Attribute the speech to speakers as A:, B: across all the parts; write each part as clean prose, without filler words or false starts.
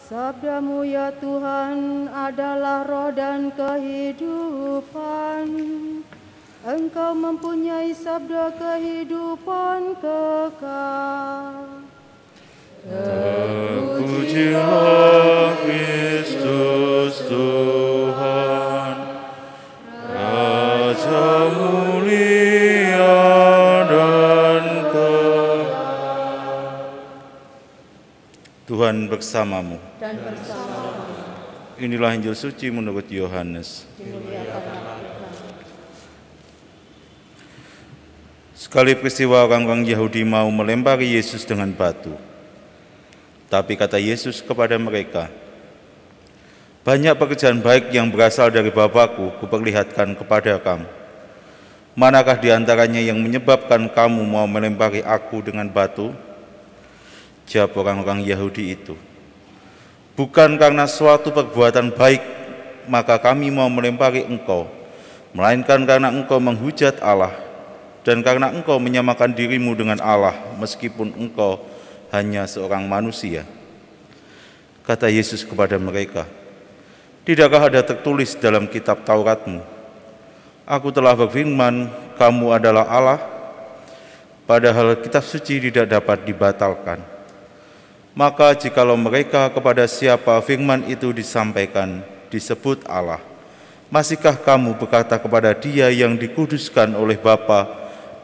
A: Sabdamu ya Tuhan adalah roh dan kehidupan. Engkau mempunyai sabda kehidupan kekal.
B: Terpujilah Kristus Tuhan, Raja mulia dan kekal. Tuhan bersamamu.
A: Dan bersamamu.
B: Inilah Injil suci menurut Yohanes. Sekali peristiwa orang-orang Yahudi mau melempari Yesus dengan batu. Tapi kata Yesus kepada mereka, "Banyak pekerjaan baik yang berasal dari Bapa-Ku kuperlihatkan kepada kamu. Manakah di antaranya yang menyebabkan kamu mau melempari Aku dengan batu?" Jawab orang-orang Yahudi itu, "Bukan karena suatu perbuatan baik maka kami mau melempari engkau, melainkan karena engkau menghujat Allah, dan karena engkau menyamakan dirimu dengan Allah meskipun engkau hanya seorang manusia." Kata Yesus kepada mereka, "Tidakkah ada tertulis dalam kitab Tauratmu, Aku telah berfirman, kamu adalah Allah? Padahal kitab suci tidak dapat dibatalkan. Maka jikalau mereka kepada siapa firman itu disampaikan disebut Allah, masihkah kamu berkata kepada Dia yang dikuduskan oleh Bapa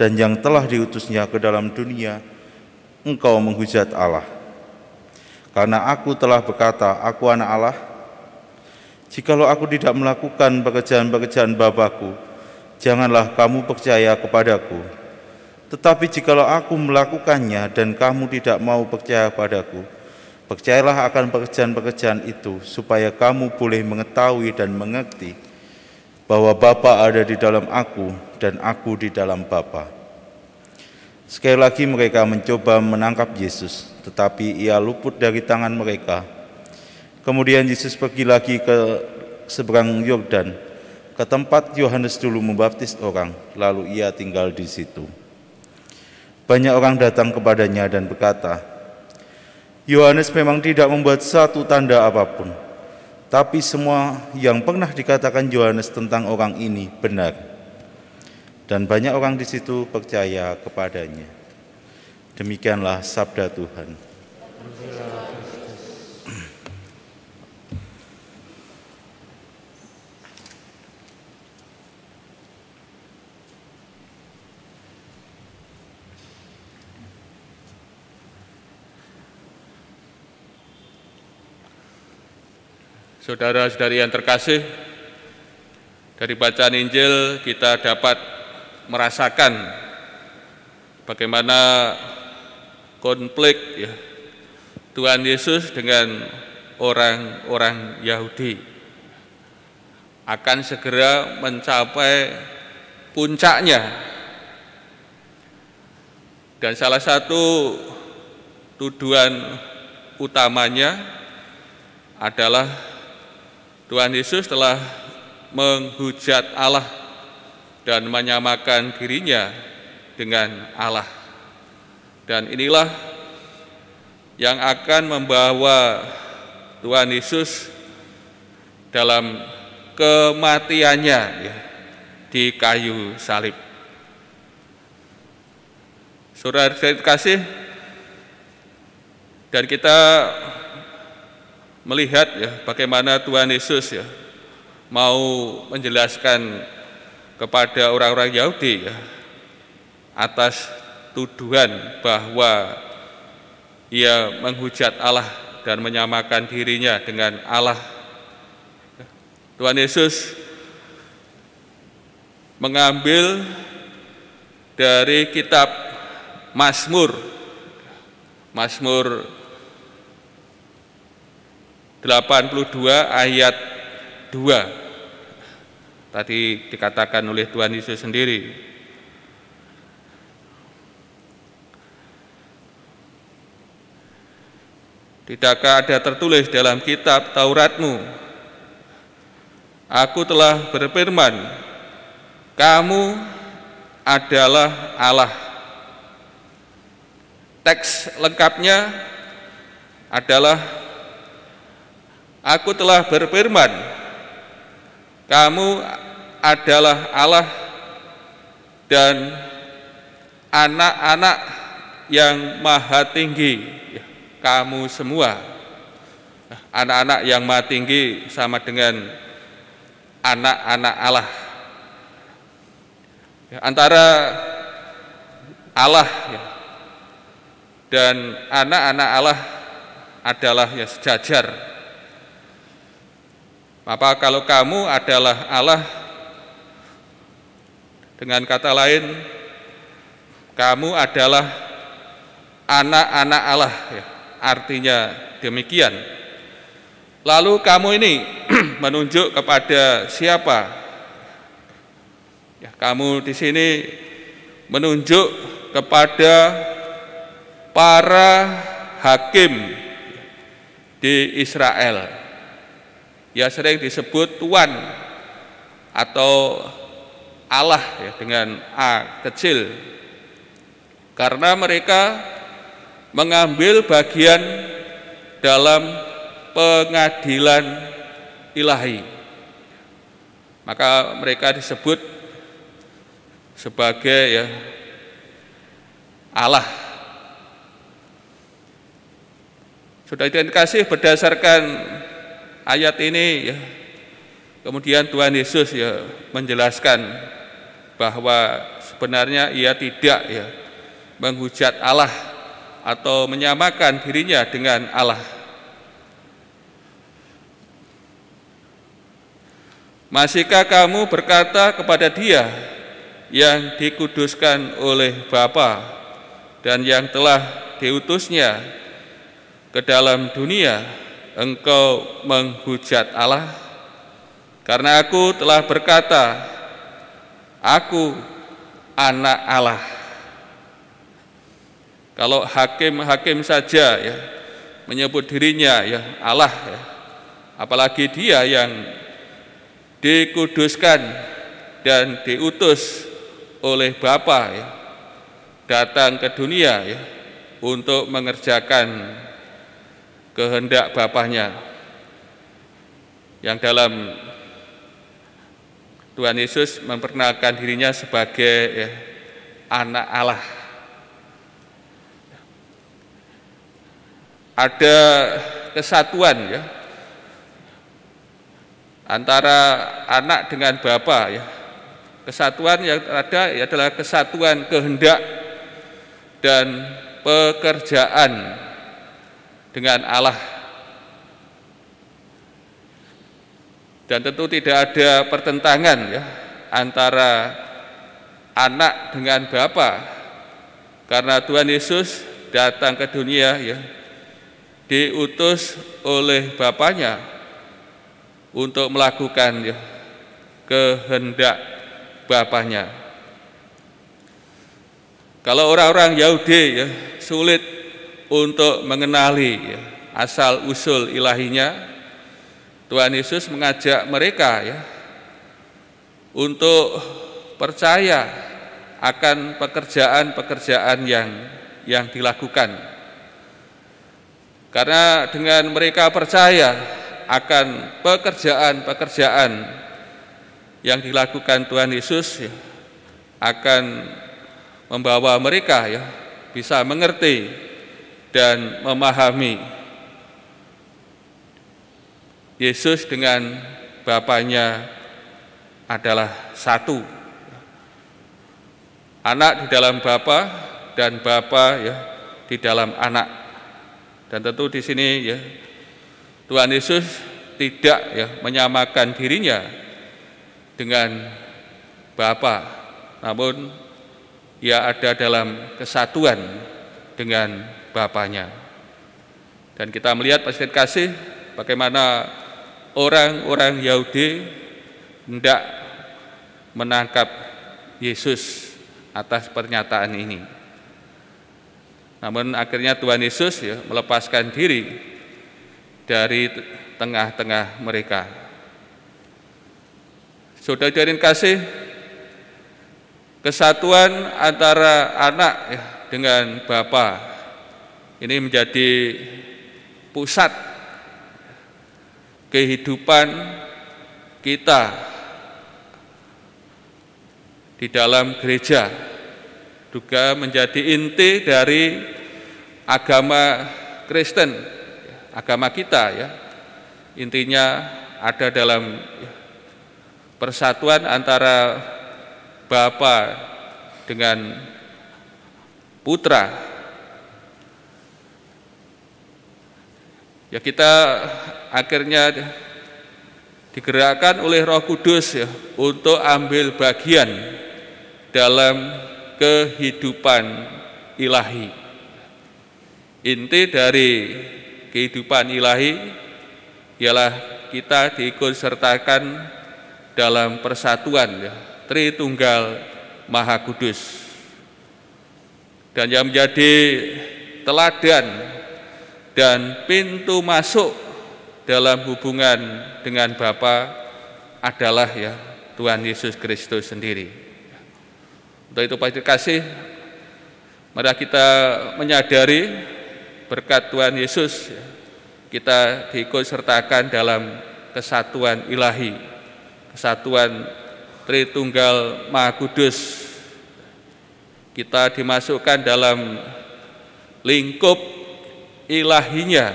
B: dan yang telah diutusnya ke dalam dunia, engkau menghujat Allah? Karena Aku telah berkata, Aku anak Allah? Jikalau Aku tidak melakukan pekerjaan-pekerjaan Bapa-Ku, janganlah kamu percaya kepadaku. Tetapi jikalau Aku melakukannya dan kamu tidak mau percaya padaku, percayalah akan pekerjaan-pekerjaan itu, supaya kamu boleh mengetahui dan mengerti bahwa Bapa ada di dalam Aku dan Aku di dalam Bapa." Sekali lagi mereka mencoba menangkap Yesus, tetapi Ia luput dari tangan mereka. Kemudian Yesus pergi lagi ke seberang Yordan, ke tempat Yohanes dulu membaptis orang, lalu Ia tinggal di situ. Banyak orang datang kepadanya dan berkata, "Yohanes memang tidak membuat satu tanda apapun, tapi semua yang pernah dikatakan Yohanes tentang orang ini benar." Dan banyak orang di situ percaya kepadanya. Demikianlah sabda Tuhan.
C: Saudara-saudari yang terkasih, dari bacaan Injil kita dapat merasakan bagaimana konflik Tuhan Yesus dengan orang-orang Yahudi akan segera mencapai puncaknya. Dan salah satu tuduhan utamanya adalah Tuhan Yesus telah menghujat Allah dan menyamakan dirinya dengan Allah. Dan inilah yang akan membawa Tuhan Yesus dalam kematiannya di kayu salib. Saudara-saudara terkasih, dan kita melihat bagaimana Tuhan Yesus mau menjelaskan kepada orang-orang Yahudi atas tuduhan bahwa Ia menghujat Allah dan menyamakan dirinya dengan Allah. Tuhan Yesus mengambil dari kitab Mazmur 82 ayat 2. Tadi dikatakan oleh Tuhan Yesus sendiri. Tidakkah ada tertulis dalam kitab Tauratmu, Aku telah berfirman, kamu adalah Allah. Teks lengkapnya adalah Aku telah berfirman, kamu adalah Allah dan anak-anak yang maha tinggi, kamu semua. Anak-anak yang maha tinggi sama dengan anak-anak Allah. Antara Allah dan anak-anak Allah adalah sejajar. Maka kalau kamu adalah Allah, dengan kata lain, kamu adalah anak-anak Allah, artinya demikian. Lalu kamu ini menunjuk kepada siapa? Kamu di sini menunjuk kepada para hakim di Israel. Sering disebut Tuhan atau Allah dengan A kecil, karena mereka mengambil bagian dalam pengadilan ilahi. Maka mereka disebut sebagai Allah. Sudah dikasih berdasarkan ayat ini kemudian Tuhan Yesus menjelaskan bahwa sebenarnya ia tidak menghujat Allah atau menyamakan dirinya dengan Allah. Masihkah kamu berkata kepada Dia yang dikuduskan oleh Bapa dan yang telah diutusnya ke dalam dunia, engkau menghujat Allah? Karena aku telah berkata, aku anak Allah. Kalau hakim-hakim saja menyebut dirinya Allah, apalagi Dia yang dikuduskan dan diutus oleh Bapa datang ke dunia untuk mengerjakan kehendak Bapaknya, yang dalam Tuhan Yesus memperkenalkan dirinya sebagai anak Allah. Ada kesatuan antara anak dengan Bapa. Kesatuan yang ada adalah kesatuan kehendak dan pekerjaan dengan Allah. Dan tentu tidak ada pertentangan antara anak dengan Bapa, karena Tuhan Yesus datang ke dunia diutus oleh Bapaknya untuk melakukan kehendak Bapaknya. Kalau orang-orang Yahudi sulit untuk mengenali asal usul ilahinya, Tuhan Yesus mengajak mereka untuk percaya akan pekerjaan-pekerjaan yang dilakukan. Karena dengan mereka percaya akan pekerjaan-pekerjaan yang dilakukan Tuhan Yesus akan membawa mereka bisa mengerti dan memahami Yesus dengan Bapaknya adalah satu. Anak di dalam Bapa dan Bapa di dalam Anak. Dan tentu di sini Tuhan Yesus tidak menyamakan dirinya dengan Bapa, namun Ia ada dalam kesatuan dengan Bapaknya. Dan kita melihat pasien kasih bagaimana orang-orang Yahudi hendak menangkap Yesus atas pernyataan ini. Namun akhirnya Tuhan Yesus melepaskan diri dari tengah-tengah mereka. Saudara-saudara kasih, kesatuan antara anak dengan Bapa ini menjadi pusat kehidupan kita di dalam gereja, juga menjadi inti dari agama Kristen, agama kita ya. Intinya ada dalam persatuan antara Bapa dengan Putra. Ya, kita akhirnya digerakkan oleh Roh Kudus ya, untuk ambil bagian dalam kehidupan ilahi. Inti dari kehidupan ilahi ialah kita diikut sertakan dalam persatuan ya, Tritunggal Maha Kudus. Dan yang menjadi teladan dan pintu masuk dalam hubungan dengan Bapa adalah ya Tuhan Yesus Kristus sendiri. Untuk itu Pak kasih, mari kita menyadari berkat Tuhan Yesus, kita diikut sertakan dalam kesatuan ilahi, kesatuan Tritunggal Maha Kudus. Kita dimasukkan dalam lingkup ilahinya,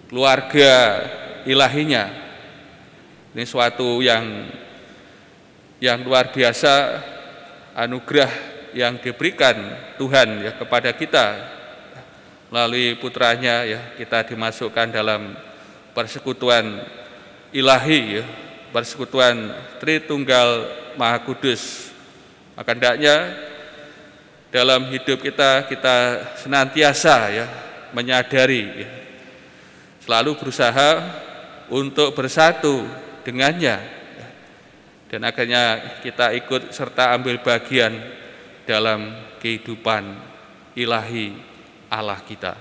C: keluarga ilahinya. Ini suatu yang luar biasa, anugerah yang diberikan Tuhan ya kepada kita melalui putranya ya, kita dimasukkan dalam persekutuan ilahi ya, persekutuan Tritunggal Maha Kudus. Maka hendaknya dalam hidup kita senantiasa ya menyadari ya, selalu berusaha untuk bersatu dengannya ya, dan akhirnya kita ikut serta ambil bagian dalam kehidupan ilahi Allah kita.